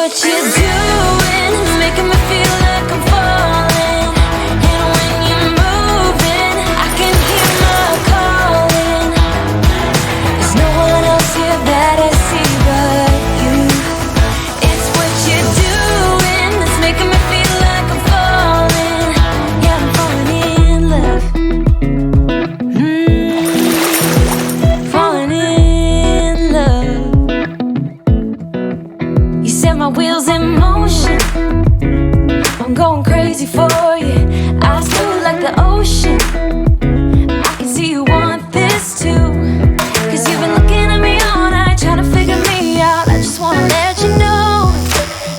what you're doing, it's making me feel like I'm falling. And when you're moving, I can hear my calling. There's no one else here that I see but you. It's what you're doing, it's making me feel like I'm falling. Yeah, I'm falling in love. Falling in love. You set my wheels in motion. I'm going crazy for you. Eyes blue like the ocean. I can see you want this too. Cause you've been looking at me all night, trying to figure me out. I just wanna let you know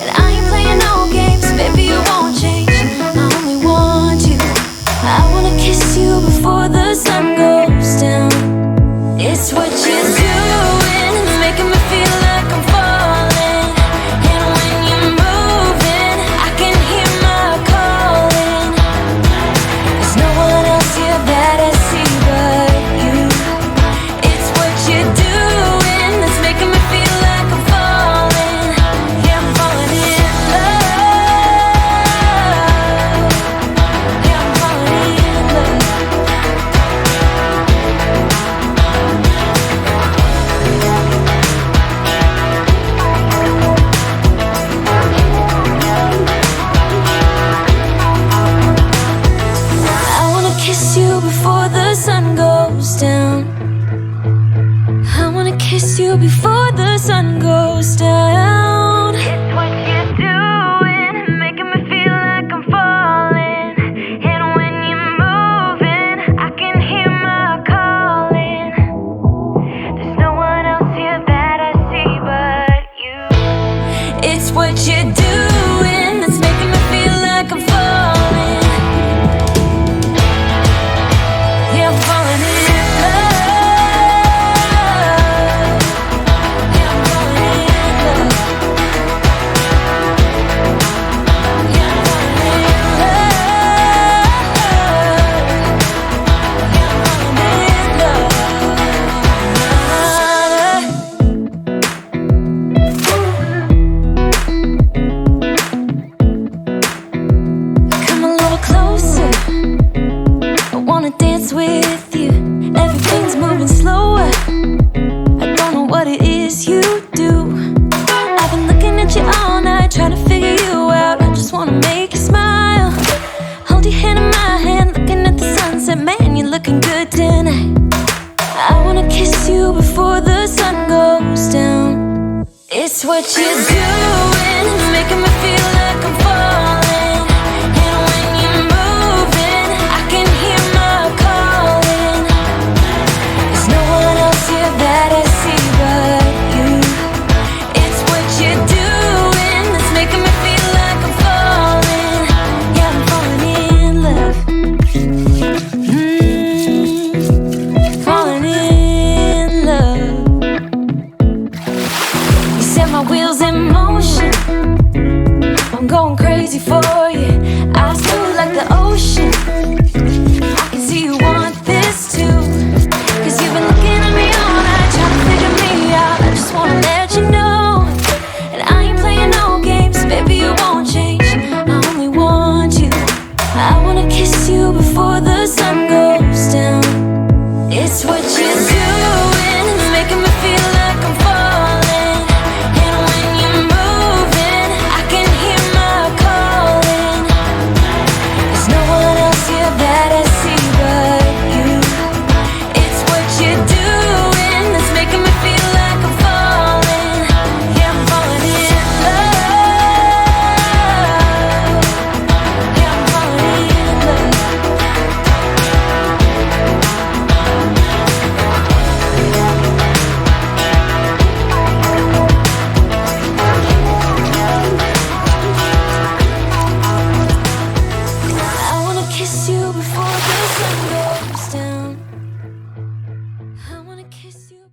that I ain't playing no games. Baby, you won't change, I only want you. I wanna kiss you before the sun goes down. It's what you're doing, it's making me feel like I'm falling. And when you're moving, I can hear my calling. There's no one else here that I see but you. It's what you're doing, it's making me feel like I'm falling. Yeah, I'm falling in love. Yeah, I'm falling in love. I wanna kiss you before the sun goes down. I wanna kiss you before the sun goes down. It's what you're doing, making me feel like I'm falling. And when you're moving, I can hear my calling. There's no one else here that I see but you. It's what you're doing, that's making me feel like I'm falling. Yeah, I'm falling in love. Yeah, I'm falling in love. Yeah, I'm falling in love. Yeah, I'm falling in love. Come a little closer, I wanna dance with you. Everything's moving slower, I don't know what it is you do. I've been looking at you all night, trying to figure you out. I just wanna make you smile. Hold your hand in my hand, looking at the sunset. Man, you're looking good tonight. I wanna kiss you before the sun goes down. It's what you're doing, making me feel like I'm falling. And when you're moving, I can hear my calling. There's no one else here that I see but you. It's what you're doing, that's making me feel like I'm falling. Yeah, I'm falling in love. Falling in love. You set my wheels in motion. I'm going crazy for